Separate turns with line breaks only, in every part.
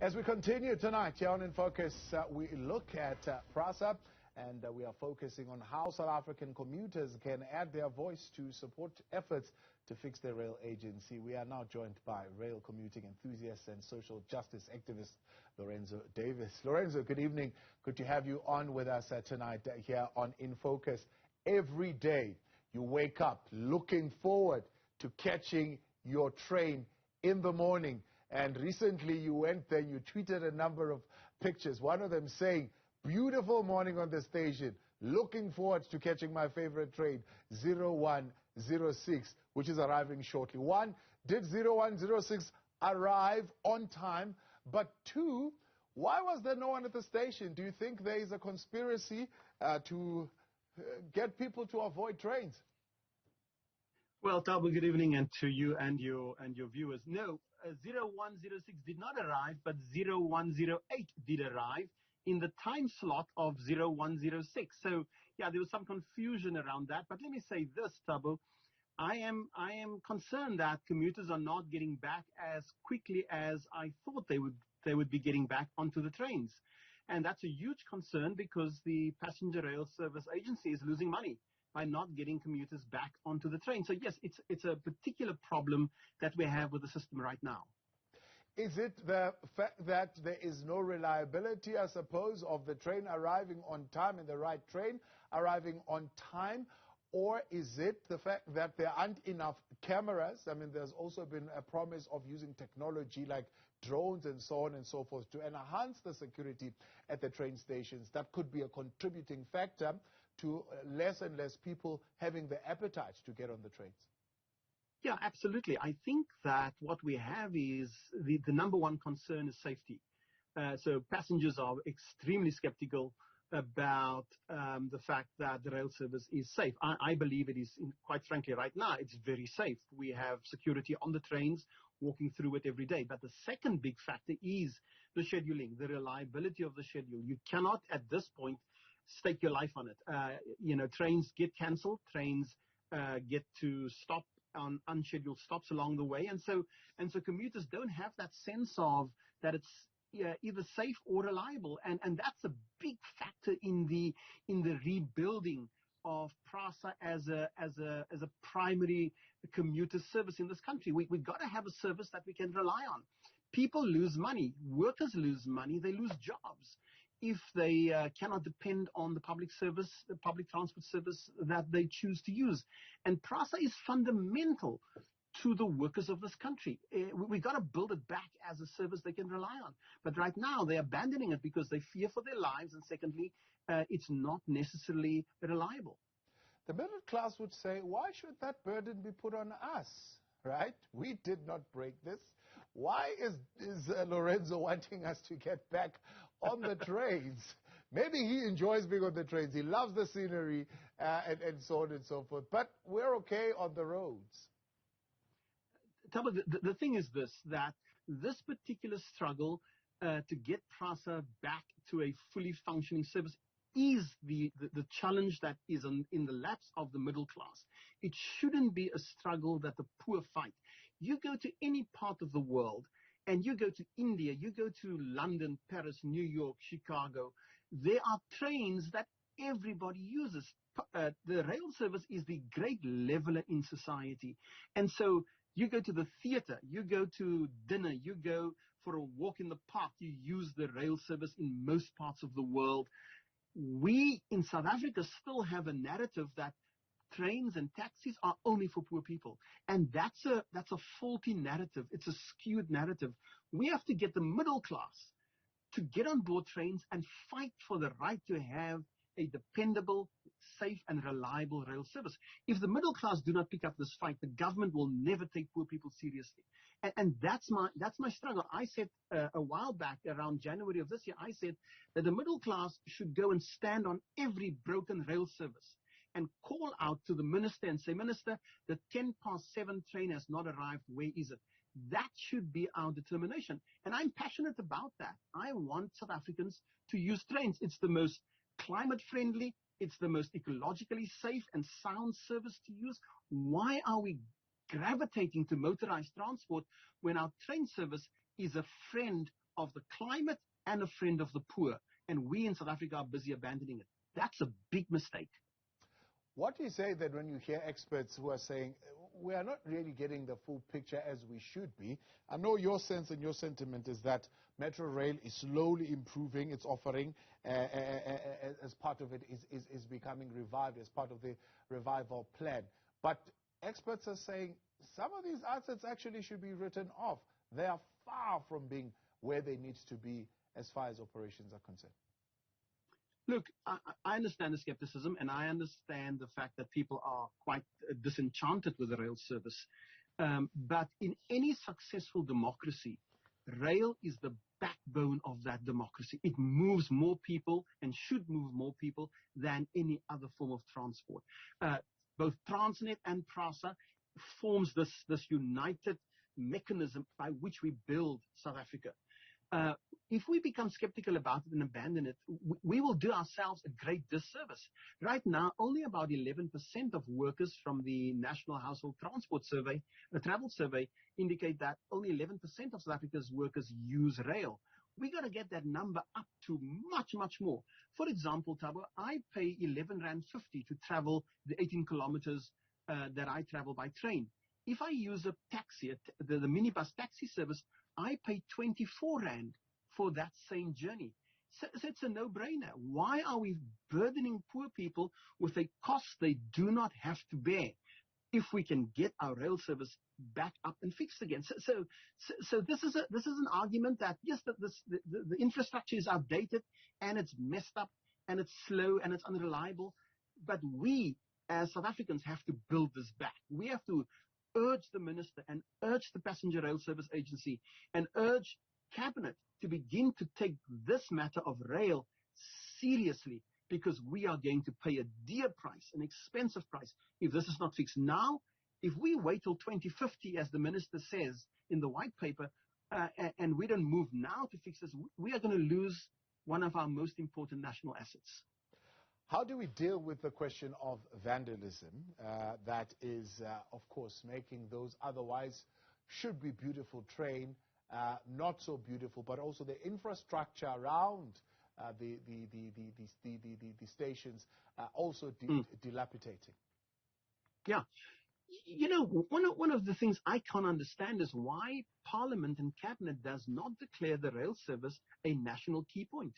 As we continue tonight here on In Focus, we look at PRASA, and we are focusing on how South African commuters can add their voice to support efforts to fix the rail agency. We are now joined by rail commuting enthusiast and social justice activist Lorenzo Davids. Lorenzo, good evening. Good to have you on with us tonight here on In Focus. Every day you wake up looking forward to catching your train in the morning. And recently you went there, you tweeted a number of pictures, one of them saying, "Beautiful morning on the station, looking forward to catching my favorite train, 0106, which is arriving shortly." One, did 0106 arrive on time? But two, why was there no one at the station? Do you think there is a conspiracy to get people to avoid trains?
Well, Tabo, good evening, and to you and your viewers. No, 0106 did not arrive, but 0108 did arrive in the time slot of 0106. So, yeah, there was some confusion around that. But let me say this, Tabo. I am concerned that commuters are not getting back as quickly as I thought they would be getting back onto the trains. And that's a huge concern because the passenger rail service agency is losing money by not getting commuters back onto the train. So yes, it's a particular problem that we have with the system right now.
Is it the fact that there is no reliability, I suppose, of the train arriving on time and the right train arriving on time? Or is it the fact that there aren't enough cameras? I mean, there's also been a promise of using technology like drones and so on and so forth to enhance the security at the train stations. That could be a contributing factor to less and less people having the appetite to get on the trains.
Yeah, absolutely. I think that what we have is the number one concern is safety. So passengers are extremely skeptical about the fact that the rail service is safe. I believe it is, quite frankly, right now, it's very safe. We have security on the trains, walking through it every day. But the second big factor is the scheduling, the reliability of the schedule. You cannot, at this point, stake your life on it. Trains get cancelled, trains get to stop on unscheduled stops along the way. And so commuters don't have that sense of that it's either safe or reliable, and that's a big factor in the rebuilding of PRASA as a primary commuter service in this country. We've got to have a service that we can rely on. People lose money, workers lose money, they lose jobs if they cannot depend on the public transport service that they choose to use. And PRASA is fundamental to the workers of this country. We've got to build it back as a service they can rely on. But right now, they're abandoning it because they fear for their lives, and secondly, it's not necessarily reliable.
The middle class would say, why should that burden be put on us, right? We did not break this. Why is Lorenzo wanting us to get back on the trains? Maybe he enjoys being on the trains. He loves the scenery and so on and so forth. But we're okay on the roads.
Tabo, the thing is that this particular struggle to get PRASA back to a fully functioning service is the challenge that is in the laps of the middle class. It shouldn't be a struggle that the poor fight. You go to any part of the world, and you go to India, you go to London, Paris, New York, Chicago, there are trains that everybody uses. The rail service is the great leveler in society. And so you go to the theater, you go to dinner, you go for a walk in the park, you use the rail service in most parts of the world. We in South Africa still have a narrative that trains and taxis are only for poor people. And that's a faulty narrative. It's a skewed narrative. We have to get the middle class to get on board trains and fight for the right to have a dependable, safe and reliable rail service. If the middle class do not pick up this fight, the government will never take poor people seriously. And that's my struggle. I said a while back, around January of this year, I said that the middle class should go and stand on every broken rail service and call out to the minister and say, "Minister, the 7:10 train has not arrived. Where is it?" That should be our determination. And I'm passionate about that. I want South Africans to use trains. It's the most climate friendly, it's the most ecologically safe and sound service to use. Why are we gravitating to motorized transport when our train service is a friend of the climate and a friend of the poor. And we in South Africa are busy abandoning it. That's a big mistake.
What do you say that when you hear experts who are saying we are not really getting the full picture as we should be? I know your sense and your sentiment is that Metro Rail is slowly improving its offering as part of it is becoming revived, as part of the revival plan. But experts are saying some of these assets actually should be written off. They are far from being where they need to be as far as operations are concerned.
Look, I understand the skepticism, and I understand the fact that people are quite disenchanted with the rail service. But in any successful democracy, rail is the backbone of that democracy. It moves more people and should move more people than any other form of transport. Both Transnet and PRASA forms this united mechanism by which we build South Africa. If we become skeptical about it and abandon it, we will do ourselves a great disservice. Right now, only about 11% of workers from the National Household Transport Survey, the Travel Survey, indicate that only 11% of South Africa's workers use rail. We got to get that number up to much, much more. For example, Thabo, I pay 11.50 Rand to travel the 18 kilometers that I travel by train. If I use a taxi, the minibus taxi service, I pay 24 Rand for that same journey. So it's a no-brainer. Why are we burdening poor people with a cost they do not have to bear if we can get our rail service back up and fixed again? So this is an argument that, yes, the infrastructure is outdated and it's messed up and it's slow and it's unreliable, but we as South Africans have to build this back. We have to urge the minister and urge the Passenger Rail Service Agency and urge Cabinet to begin to take this matter of rail seriously, because we are going to pay a dear price, an expensive price, if this is not fixed now. If we wait till 2050, as the minister says in the white paper, and we don't move now to fix this, we are going to lose one of our most important national assets.
How do we deal with the question of vandalism that is, of course, making those otherwise should be beautiful train not so beautiful, but also the infrastructure around the stations also dilapidating?
Yeah. You know, one of the things I can't understand is why Parliament and Cabinet does not declare the rail service a national key point.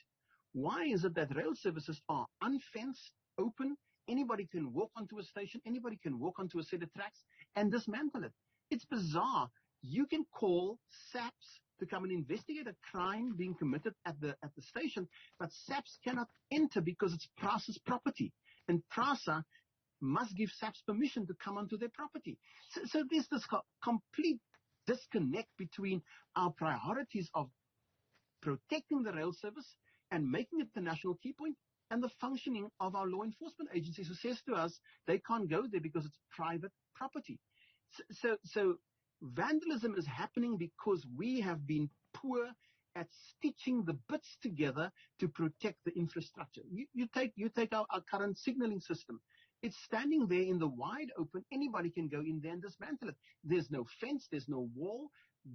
Why is it that rail services are unfenced, open, anybody can walk onto a station, anybody can walk onto a set of tracks and dismantle it? It's bizarre. You can call SAPS to come and investigate a crime being committed at the station, but SAPS cannot enter because it's PRASA's property. And PRASA must give SAPS permission to come onto their property. So there's this complete disconnect between our priorities of protecting the rail service and making it the national key point, and the functioning of our law enforcement agencies, who says to us they can't go there because it's private property. So vandalism is happening because we have been poor at stitching the bits together to protect the infrastructure. You take our current signaling system. It's standing there in the wide open. Anybody can go in there and dismantle it. There's no fence. There's no wall.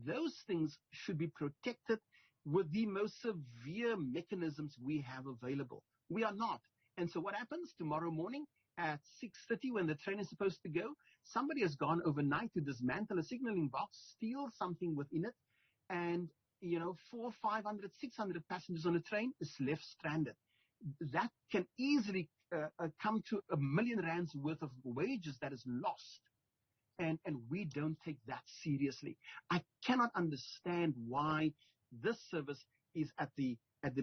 Those things should be protected with the most severe mechanisms we have available. We are not. And so what happens tomorrow morning at 6:30 when the train is supposed to go? Somebody has gone overnight to dismantle a signaling box, steal something within it, and 400, 500, 600 passengers on a train is left stranded. That can easily come to R1 million worth of wages that is lost. And we don't take that seriously. I cannot understand why this service is at the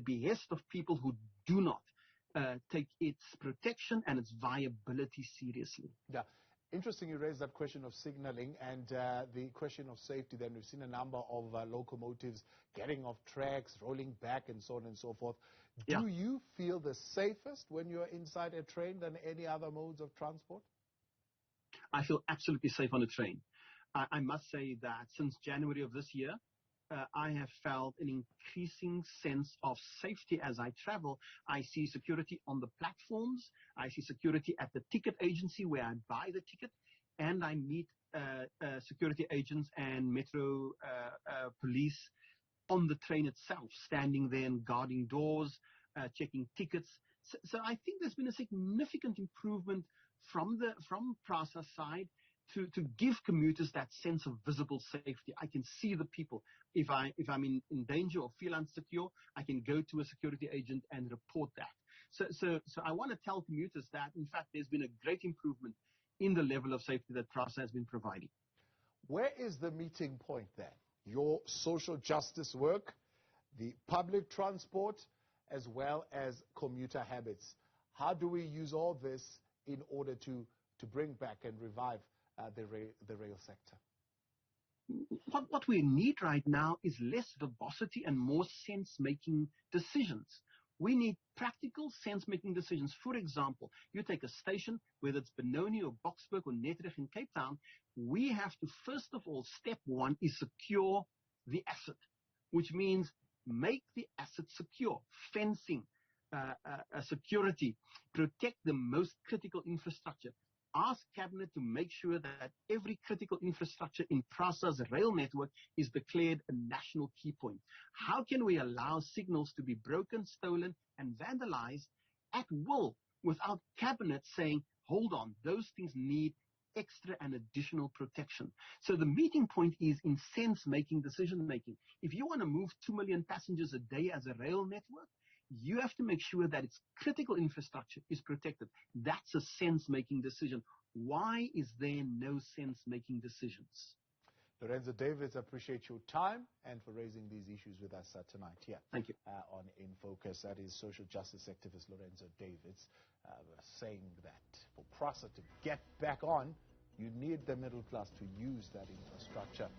behest of people who do not take its protection and its viability seriously.
Yeah. Interesting you raised that question of signaling and the question of safety. Then we've seen a number of locomotives getting off tracks, rolling back, and so on and so forth.
Yeah.
Do you feel the safest when you're inside a train than any other modes of transport?
I feel absolutely safe on a train. I must say that since January of this year, I have felt an increasing sense of safety as I travel. I see security on the platforms. I see security at the ticket agency where I buy the ticket, and I meet security agents and metro police on the train itself, standing there and guarding doors, checking tickets. So I think there's been a significant improvement from PRASA side to give commuters that sense of visible safety. I can see the people. If I'm in danger or feel insecure, I can go to a security agent and report that. So I want to tell commuters that, in fact, there's been a great improvement in the level of safety that PRASA has been providing.
Where is the meeting point then? Your social justice work, the public transport, as well as commuter habits. How do we use all this in order to bring back and revive the rail sector?
What we need right now is less verbosity and more sense-making decisions. We need practical sense-making decisions. For example, you take a station, whether it's Benoni or Boksburg or Nederig in Cape Town, we have to, first of all, step one is secure the asset, which means make the asset secure, fencing, security, protect the most critical infrastructure. Ask Cabinet to make sure that every critical infrastructure in PRASA's rail network is declared a national key point. How can we allow signals to be broken, stolen, and vandalized at will without Cabinet saying, hold on, those things need extra and additional protection? So the meeting point is in sense-making, decision-making. If you want to move 2 million passengers a day as a rail network, you have to make sure that its critical infrastructure is protected. That's a sense-making decision. Why is there no sense-making decisions?
Lorenzo Davids, I appreciate your time and for raising these issues with us tonight here.
Thank you.
On In Focus. That is social justice activist Lorenzo Davids saying that for PRASA to get back on, you need the middle class to use that infrastructure.